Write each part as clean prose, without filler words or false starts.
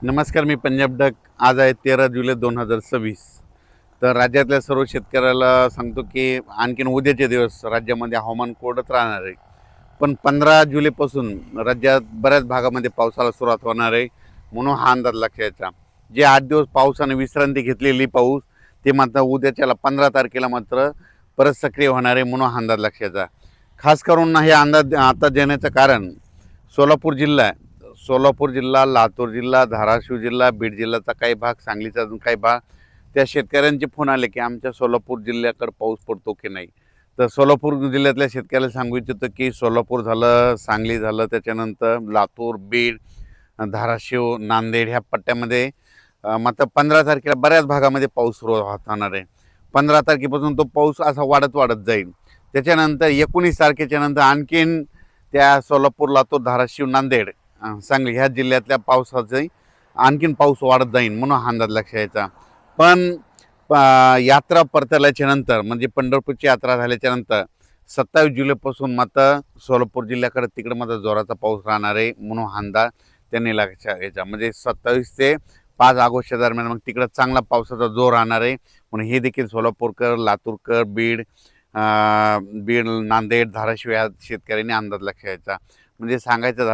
नमस्कार, मी पंजाब डक. आज आहे 13 जुलै 2026. तर राज्यातल्या सर्व शेतकऱ्याला सांगतो की आणखीन उद्याचे दिवस राज्यामध्ये हवामान कोरडंच राहणार आहे. पण 15 जुलैपासून राज्यात बऱ्याच भागामध्ये पावसाला सुरुवात होणार आहे, म्हणून हा अंदाज लक्षात. जे 8 दिवस पावसाने विश्रांती घेतलेली पाऊस ते मात्र उद्याच्याला 15 तारखेला मात्र परत सक्रिय होणार आहे, म्हणून हा अंदाज लक्षात. खास करून हे अंदाज आता देण्याचं कारण सोलापूर जिल्हा, लातूर जिल्हा, धाराशिव जिल्हा, बीड जिल्ह्याचा काही भाग, सांगलीचा अजून काही भाग, त्या शेतकऱ्यांचे फोन आले की आमच्या सोलापूर जिल्ह्याकडे पाऊस पडतो की नाही. तर सोलापूर जिल्ह्यातल्या शेतकऱ्याला सांगू इच्छितो की सोलापूर झालं, सांगली झालं, त्याच्यानंतर लातूर, बीड, धाराशिव, नांदेड ह्या पट्ट्यामध्ये मात्र 15 तारखेला बऱ्याच भागामध्ये पाऊस सुरू होणार आहे. 15 तारखेपासून तो पाऊस असा वाढत जाईल. त्याच्यानंतर 19 तारखेच्या नंतर आणखीन त्या सोलापूर, लातूर, धाराशिव, नांदेड, सांगली ह्या जिल्ह्यातल्या पावसाचे आणखीन पाऊस वाढत जाईल, म्हणून हा अंदाज लक्षात यायचा. पण यात्रा परतल्याच्या नंतर म्हणजे पंढरपूरची यात्रा झाल्याच्या नंतर 27 जुलैपासून मात्र सोलापूर जिल्ह्याकडे तिकडे मात्र जोराचा पाऊस राहणार आहे, म्हणून हा अंदाज त्यांनी लक्षात घ्यायचा. म्हणजे 27 ते 5 ऑगस्टच्या दरम्यान मग तिकडं चांगला पावसाचा जोर राहणार आहे, म्हणून हे देखील सोलापूरकर, लातूरकर, बीड, नांदेड, धाराशिव या शेतकऱ्यांनी अंदाज लक्षात घ्यायचा. म्हणजे सांगायचं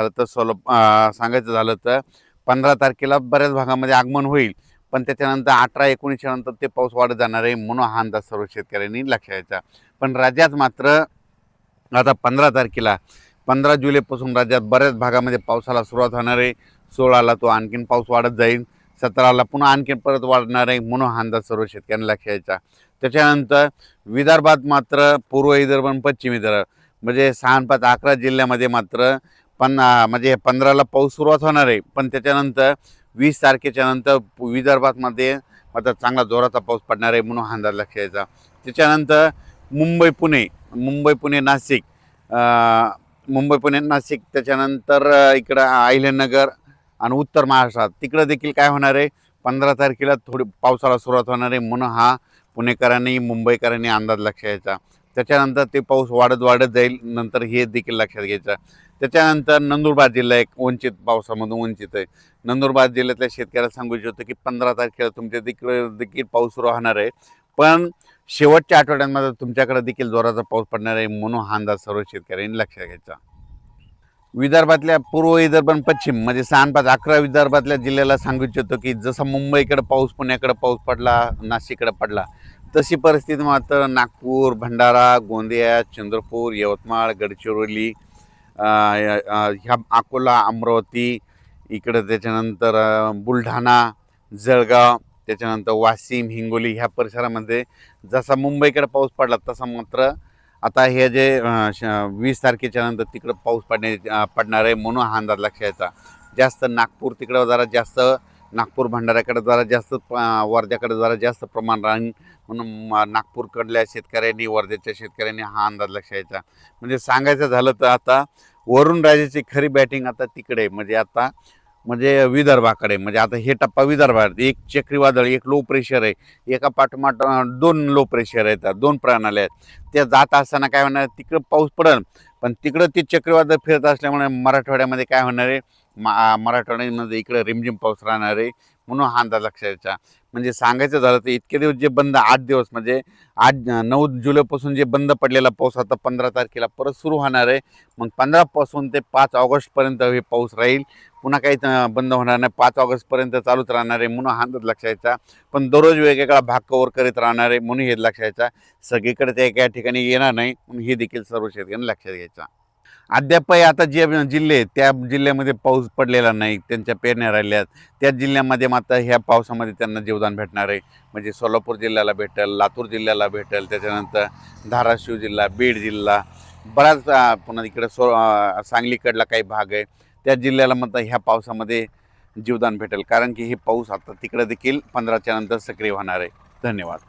झालं तर 15 तारखेला बऱ्याच भागामध्ये आगमन होईल, पण त्याच्यानंतर 18-19 नंतर ते पाऊस वाढत जाणार आहे, म्हणून हा अंदाज सर्व शेतकऱ्यांनी लक्षात घ्यायचा. पण राज्यात मात्र आता 15 जुलैपासून राज्यात बऱ्याच भागामध्ये पावसाला सुरुवात होणार आहे. 16ला तो आणखीन पाऊस वाढत जाईल, 17ला पुन्हा आणखीन परत वाढणार आहे, म्हणून हा अंदाज सर्व शेतकऱ्यांनी लक्षात घ्यायचा. त्याच्यानंतर विदर्भात मात्र पूर्व विदर्भ आणि पश्चिम विदर्भ म्हणजे 6-5-11 जिल्ह्यामध्ये मात्र म्हणजे 15ला पाऊस सुरुवात होणार आहे, पण त्याच्यानंतर 20 तारखेच्या नंतर विदर्भात मात्र चांगला जोराचा पाऊस पडणार आहे, म्हणून हा अंदाज लक्षात घ्यायचा. त्याच्यानंतर मुंबई पुणे नाशिक, त्याच्यानंतर इकडं अहिल्यानगर आणि उत्तर महाराष्ट्रात तिकडं देखील काय होणार आहे, 15 तारखेला थोडी पावसाला सुरुवात होणार आहे, म्हणून हा पुणेकरांनी, मुंबईकरांनी अंदाज लक्षात घ्यायचा. त्याच्यानंतर ते पाऊस वाढत जाईल, नंतर हे देखील लक्षात घ्यायचं. त्याच्यानंतर नंदुरबार जिल्हा एक पावसामधून वंचित आहे. नंदुरबार जिल्ह्यातल्या शेतकऱ्याला सांगू इच्छितो की 15 तारखेला तुमच्या देखील पाऊस सुरू होणार आहे, पण शेवटच्या आठवड्यांमध्ये तुमच्याकडे देखील जोराचा पाऊस पडणार आहे, म्हणून हा अंदाज सर्व शेतकऱ्यांनी लक्षात घ्यायचा. विदर्भातल्या पूर्व विदर्भ आणि पश्चिम म्हणजे 6-5-11 विदर्भातल्या जिल्ह्याला सांगू इच्छितो की जसा मुंबईकडे पाऊस, पुण्याकडे पाऊस पडला, नाशिककडे पडला, तशी परिस्थिती मात्र नागपूर, भंडारा, गोंदिया, चंद्रपूर, यवतमाळ, गडचिरोली, ह्या अकोला, अमरावती, इकडं त्याच्यानंतर बुलढाणा, जळगाव, त्याच्यानंतर वाशिम, हिंगोली ह्या परिसरामध्ये जसा मुंबईकडे पाऊस पडला तसा मात्र आता हे जे 20 तारखेच्या नंतर तिकडं पाऊस पडणार आहे, म्हणून हा अंदाज लक्षात घ्यायचा. जास्त नागपूर तिकडं जरा जास्त, नागपूर भंडाऱ्याकडे जरा जास्त, वर्ध्याकडे जरा जास्त प्रमाण राहील, म्हणून नागपूरकडल्या शेतकऱ्यांनी, वर्ध्याच्या शेतकऱ्यांनी हा अंदाज लक्षात घ्यायचा. म्हणजे सांगायचं झालं तर आता वरुण राजाची खरी बॅटिंग आता तिकडे म्हणजे विदर्भाकडे. म्हणजे आता हे टप्पा विदर्भात एक चक्रीवादळ, एक लो प्रेशर आहे, एका पाठोपाठ 2 लो प्रेशर आहेत, 2 प्रणाल्या आहेत. त्या जात असताना काय होणार, तिकडं पाऊस पडेल, पण तिकडं ते चक्रीवादळ फिरत असल्यामुळे मराठवाड्यामध्ये काय होणार आहे, मराठवाड्यामध्ये इकडं रिमझिम पाऊस राहणार आहे, म्हणून हा अंदाज लक्षात घ्यायचा. म्हणजे सांगायचं झालं तर इतके दिवस जे बंद, 8 दिवस म्हणजे 9 जुलैपासून जे बंद पडलेला पाऊस आता 15 तारखेला परत सुरू होणार आहे. मग 15 पासून ते 5 ऑगस्टपर्यंत हे पाऊस राहील, पुन्हा काही बंद होणार नाही, 5 ऑगस्टपर्यंत चालूच राहणार आहे, म्हणून हा अंदाज लक्षात घ्यायचा. पण दररोज वेगवेगळा भाग कव्हर करीत राहणार आहे, म्हणून हे लक्षात घ्यायचा. सगळीकडे ते एका ठिकाणी येणार नाही, म्हणून हे देखील सर्व शेतकऱ्यांनी लक्षात घ्यायचा. अद्यापही आता जे जिल्हे आहेत त्या जिल्ह्यामध्ये पाऊस पडलेला नाही, त्यांच्या पेरण्या राहिल्यात, त्या जिल्ह्यामध्ये मात्र ह्या पावसामध्ये त्यांना जीवदान भेटणार आहे. म्हणजे सोलापूर जिल्ह्याला भेटेल, लातूर जिल्ह्याला भेटेल, त्याच्यानंतर धाराशिव जिल्हा, बीड जिल्हा, बराच पुन्हा इकडे सांगलीकडला काही भाग आहे, त्या जिल्ह्याला मात्र ह्या पावसामध्ये जीवदान भेटेल, कारण की हे पाऊस आता तिकडे देखील 15च्या नंतर सक्रिय होणार आहे. धन्यवाद.